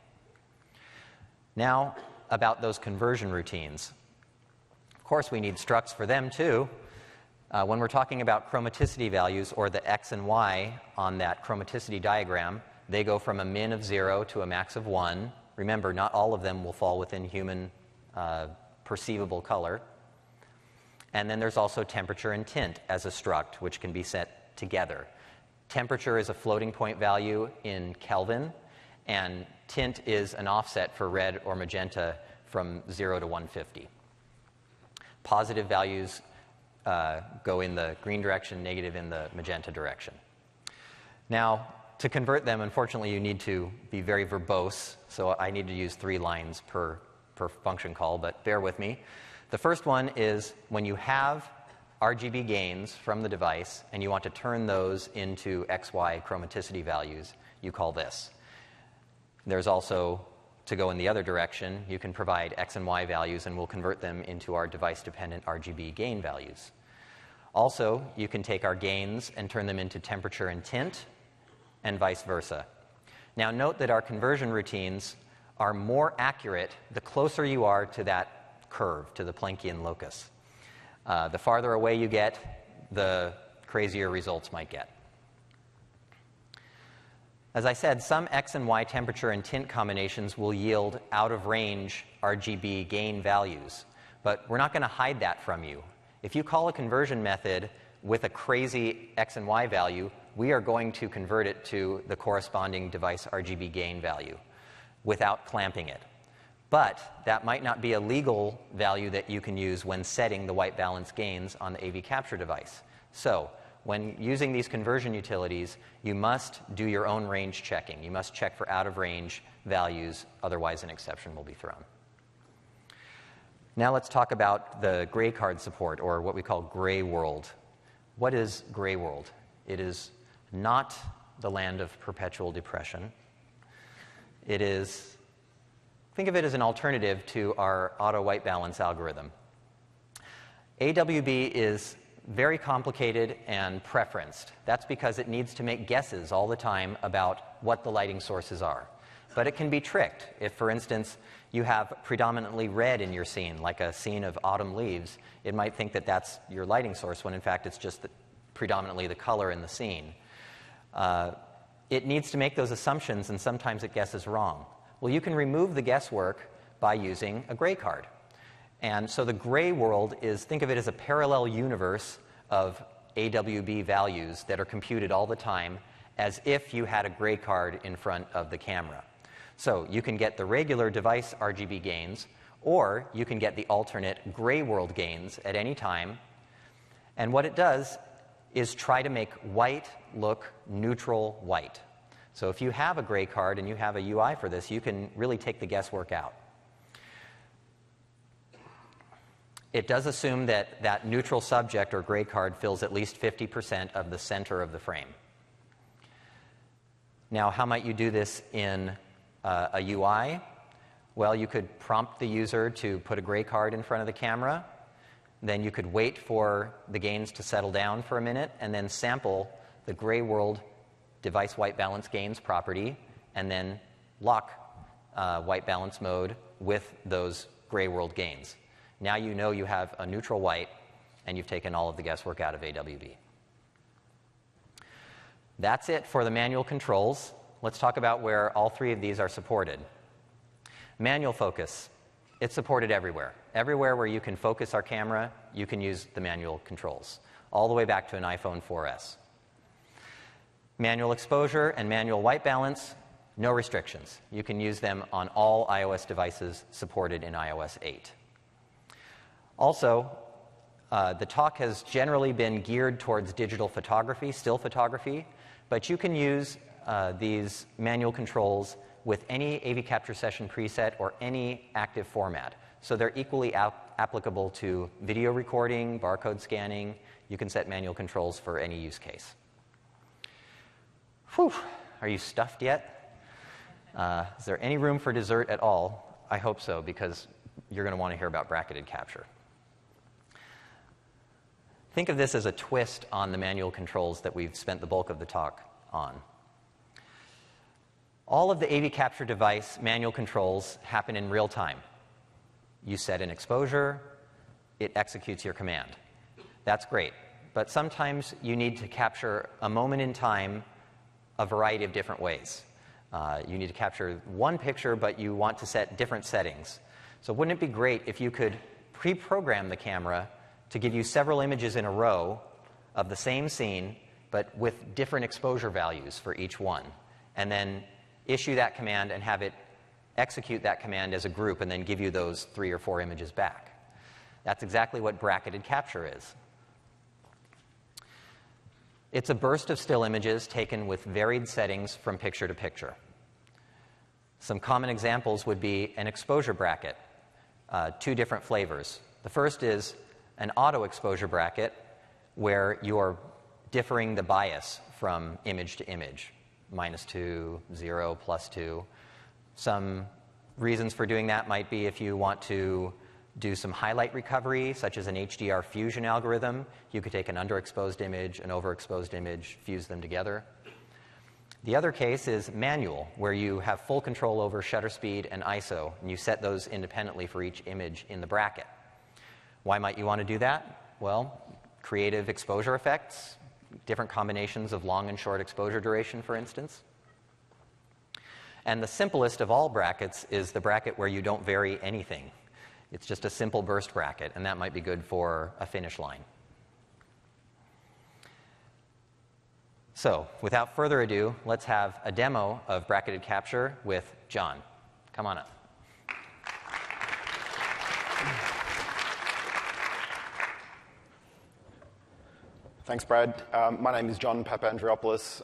Now, about those conversion routines. Of course, we need structs for them, too. When we're talking about chromaticity values, or the x and y on that chromaticity diagram, they go from a min of 0 to a max of 1. Remember, not all of them will fall within human perceivable color. And then there's also temperature and tint as a struct, which can be set together. Temperature is a floating point value in Kelvin, and tint is an offset for red or magenta from 0 to 150. Positive values go in the green direction, negative in the magenta direction. Now, to convert them, unfortunately, you need to be very verbose, so I need to use 3 lines per function call, but bear with me. The first one is when you have RGB gains from the device and you want to turn those into XY chromaticity values, you call this. There's also, to go in the other direction, you can provide X and Y values and we'll convert them into our device-dependent RGB gain values. Also, you can take our gains and turn them into temperature and tint, and vice versa. Now, note that our conversion routines are more accurate the closer you are to that curve, to the Planckian locus. The farther away you get, the crazier results might get. As I said, some X and Y temperature and tint combinations will yield out-of-range RGB gain values, but we're not going to hide that from you. If you call a conversion method with a crazy X and Y value, we are going to convert it to the corresponding device RGB gain value without clamping it. But that might not be a legal value that you can use when setting the white balance gains on the AV capture device. So, when using these conversion utilities, you must do your own range checking. You must check for out-of-range values, otherwise an exception will be thrown. Now let's talk about the gray card support, or what we call gray world. What is gray world? It is not the land of perpetual depression. It is, think of it as an alternative to our auto white balance algorithm. AWB is very complicated and preferenced. That's because it needs to make guesses all the time about what the lighting sources are. But it can be tricked. If, for instance, you have predominantly red in your scene, like a scene of autumn leaves, it might think that that's your lighting source, when in fact it's just predominantly the color in the scene. It needs to make those assumptions, and sometimes it guesses wrong. Well, you can remove the guesswork by using a gray card. And so the gray world is, think of it as a parallel universe of AWB values that are computed all the time as if you had a gray card in front of the camera. So you can get the regular device RGB gains, or you can get the alternate gray world gains at any time. And what it does is try to make white look neutral white. So if you have a gray card and you have a UI for this, you can really take the guesswork out. It does assume that that neutral subject or gray card fills at least 50% of the center of the frame. Now, how might you do this in a UI? Well, you could prompt the user to put a gray card in front of the camera. Then you could wait for the gains to settle down for a minute and then sample the gray world device white balance gains property and then lock white balance mode with those gray world gains. Now you know you have a neutral white and you've taken all of the guesswork out of AWB. That's it for the manual controls. Let's talk about where all 3 of these are supported. Manual focus. It's supported everywhere. Everywhere where you can focus our camera, you can use the manual controls, all the way back to an iPhone 4S. Manual exposure and manual white balance, no restrictions. You can use them on all iOS devices supported in iOS 8. Also, the talk has generally been geared towards digital photography, still photography, but you can use these manual controls with any AV Capture Session preset or any active format. so they're equally applicable to video recording, barcode scanning. You can set manual controls for any use case. Whew, are you stuffed yet? Is there any room for dessert at all? I hope so, because you're going to want to hear about bracketed capture. Think of this as a twist on the manual controls that we've spent the bulk of the talk on. All of the AV capture device manual controls happen in real time. You set an exposure, it executes your command. That's great, but sometimes you need to capture a moment in time a variety of different ways. You need to capture one picture, but you want to set different settings. So wouldn't it be great if you could pre-program the camera to give you several images in a row of the same scene, but with different exposure values for each one, and then issue that command and have it execute that command as a group and then give you those 3 or 4 images back? That's exactly what bracketed capture is. It's a burst of still images taken with varied settings from picture to picture. Some common examples would be an exposure bracket, 2 different flavors. The first is an auto exposure bracket, where you're differing the bias from image to image, -2, 0, +2. Some reasons for doing that might be if you want to do some highlight recovery, such as an HDR fusion algorithm. You could take an underexposed image, an overexposed image, fuse them together. The other case is manual, where you have full control over shutter speed and ISO, and you set those independently for each image in the bracket. Why might you want to do that? Well, creative exposure effects, different combinations of long and short exposure duration, for instance. And the simplest of all brackets is the bracket where you don't vary anything. It's just a simple burst bracket, and that might be good for a finish line. So, without further ado, let's have a demo of bracketed capture with John. Come on up. Thanks, Brad. My name is John Papandreopoulos.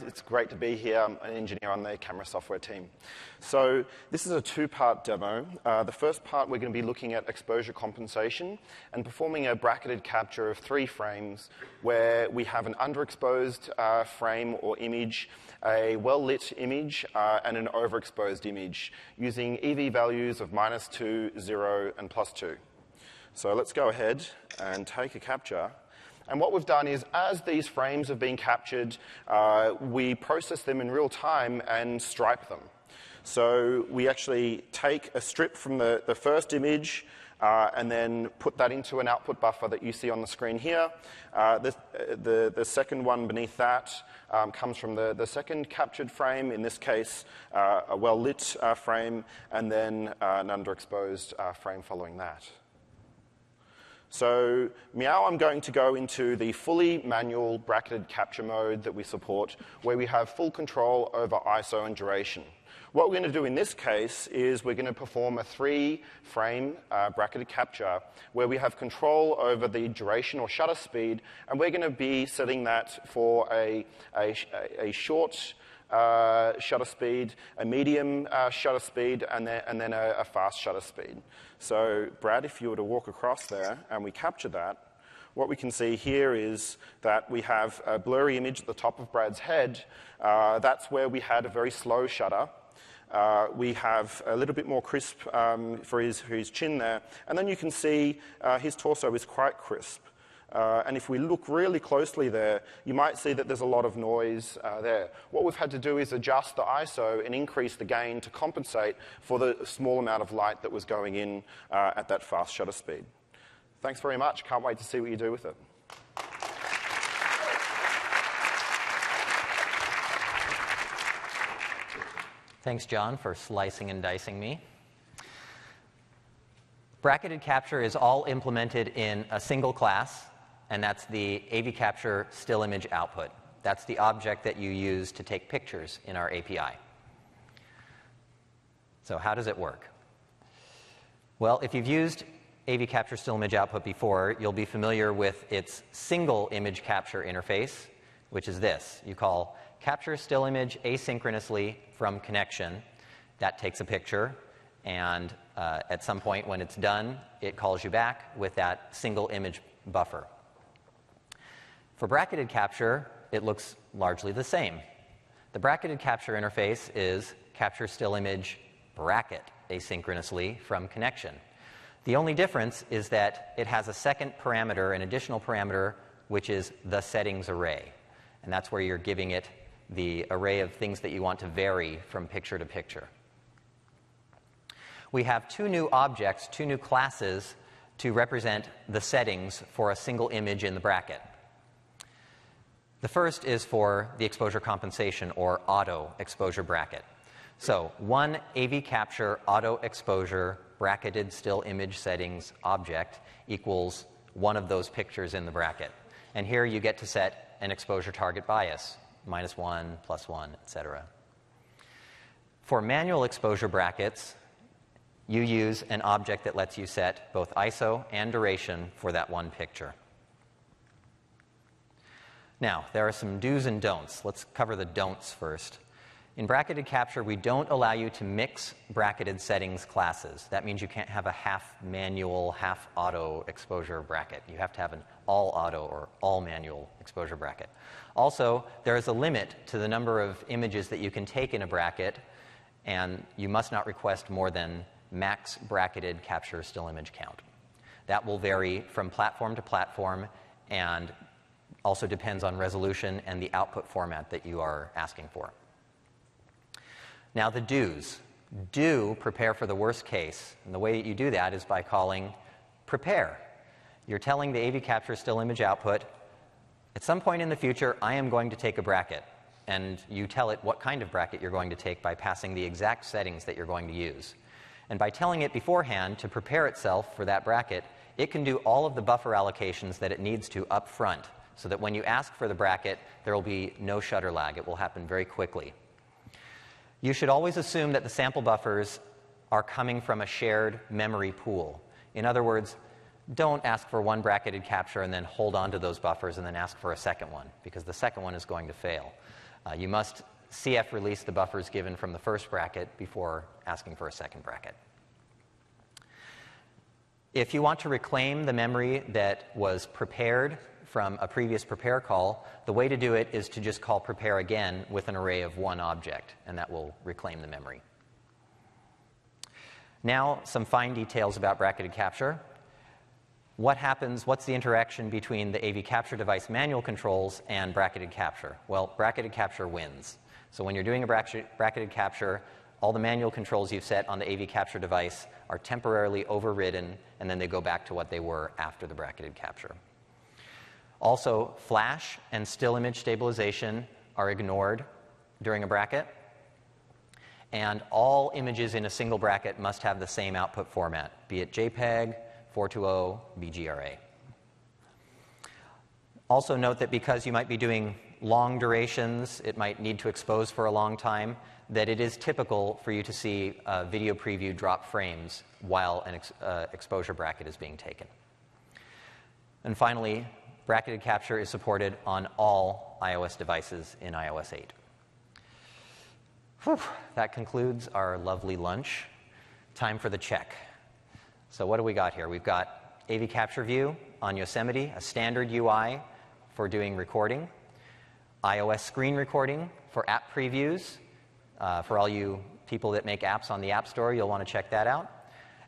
It's great to be here. I'm an engineer on the camera software team. So this is a 2-part demo. The first part, we're going to be looking at exposure compensation and performing a bracketed capture of 3 frames where we have an underexposed frame or image, a well-lit image, and an overexposed image using EV values of -2, 0, and +2. So let's go ahead and take a capture. And what we've done is, as these frames have been captured, we process them in real time and stripe them. So we actually take a strip from the first image and then put that into an output buffer that you see on the screen here. The second one beneath that comes from the second captured frame, in this case a well-lit frame, and then an underexposed frame following that. So now I'm going to go into the fully manual bracketed capture mode that we support, where we have full control over ISO and duration. What we're going to do in this case is we're going to perform a 3-frame bracketed capture where we have control over the duration or shutter speed, and we're going to be setting that for a short shutter speed, a medium shutter speed, and then a fast shutter speed. So, Brad, if you were to walk across there and we capture that, what we can see here is that we have a blurry image at the top of Brad's head. That's where we had a very slow shutter. We have a little bit more crisp for his chin there. And then you can see his torso is quite crisp. And if we look really closely there, you might see that there's a lot of noise there. What we've had to do is adjust the ISO and increase the gain to compensate for the small amount of light that was going in at that fast shutter speed. Thanks very much. Can't wait to see what you do with it. Thanks, John, for slicing and dicing me. Bracketed capture is all implemented in a single class, and that's the AV Capture still image output. That's the object that you use to take pictures in our API. So how does it work? Well, if you've used AV Capture still image output before, you'll be familiar with its single image capture interface, which is this. You call capture still image asynchronously from connection. That takes a picture. And at some point when it's done, it calls you back with that single image buffer. For bracketed capture, it looks largely the same. The bracketed capture interface is capture still image bracket asynchronously from connection. The only difference is that it has a second parameter, an additional parameter, which is the settings array. And that's where you're giving it the array of things that you want to vary from picture to picture. We have two new objects, two new classes to represent the settings for a single image in the bracket. The first is for the exposure compensation, or auto exposure bracket. So one AV capture auto exposure bracketed still image settings object equals one of those pictures in the bracket. And here you get to set an exposure target bias, -1, +1, etc. For manual exposure brackets, you use an object that lets you set both ISO and duration for that one picture. Now, there are some do's and don'ts. Let's cover the don'ts first. In bracketed capture, we don't allow you to mix bracketed settings classes. That means you can't have a half manual, half auto exposure bracket. You have to have an all auto or all manual exposure bracket. Also, there is a limit to the number of images that you can take in a bracket, and you must not request more than max bracketed capture still image count. That will vary from platform to platform and also depends on resolution and the output format that you are asking for. Now, the do's. Do prepare for the worst case. And the way that you do that is by calling prepare. You're telling the AV capture still image output, at some point in the future, I am going to take a bracket. And you tell it what kind of bracket you're going to take by passing the exact settings that you're going to use. And by telling it beforehand to prepare itself for that bracket, it can do all of the buffer allocations that it needs to up front, so that when you ask for the bracket, there will be no shutter lag. It will happen very quickly. You should always assume that the sample buffers are coming from a shared memory pool. In other words, don't ask for one bracketed capture and then hold on to those buffers and then ask for a second one, because the second one is going to fail. You must CF release the buffers given from the first bracket before asking for a second bracket. If you want to reclaim the memory that was prepared from a previous prepare call, the way to do it is to just call prepare again with an array of one object, and that will reclaim the memory. Now, some fine details about bracketed capture. What happens, what's the interaction between the AV capture device manual controls and bracketed capture? Well, bracketed capture wins. So when you're doing a bracketed capture, all the manual controls you've set on the AV capture device are temporarily overridden, and then they go back to what they were after the bracketed capture. Also, flash and still image stabilization are ignored during a bracket, and all images in a single bracket must have the same output format, be it JPEG, 420, BGRA. Also note that because you might be doing long durations, it might need to expose for a long time, that it is typical for you to see video preview drop frames while an exposure bracket is being taken. And finally, bracketed capture is supported on all iOS devices in iOS 8. Whew, that concludes our lovely lunch. Time for the check. So what do we got here? We've got AV Capture View on Yosemite, a standard UI for doing recording, iOS screen recording for app previews. For all you people that make apps on the App Store, you'll want to check that out.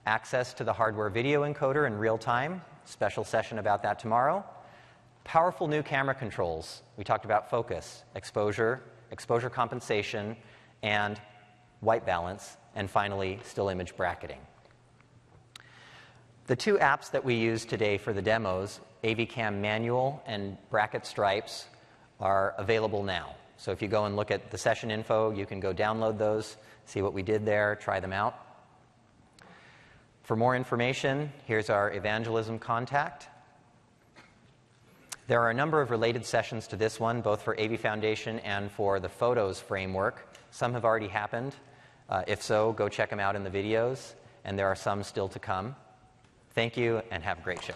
Access to the hardware video encoder in real time. Special session about that tomorrow. Powerful new camera controls. We talked about focus, exposure, exposure compensation, and white balance, and finally, still image bracketing. The two apps that we use today for the demos, AVCam Manual and Bracket Stripes, are available now. So if you go and look at the session info, you can go download those, see what we did there, try them out. For more information, here's our evangelism contact. There are a number of related sessions to this one, both for AV Foundation and for the Photos framework. Some have already happened. If so, go check them out in the videos, and there are some still to come. Thank you, and have a great show.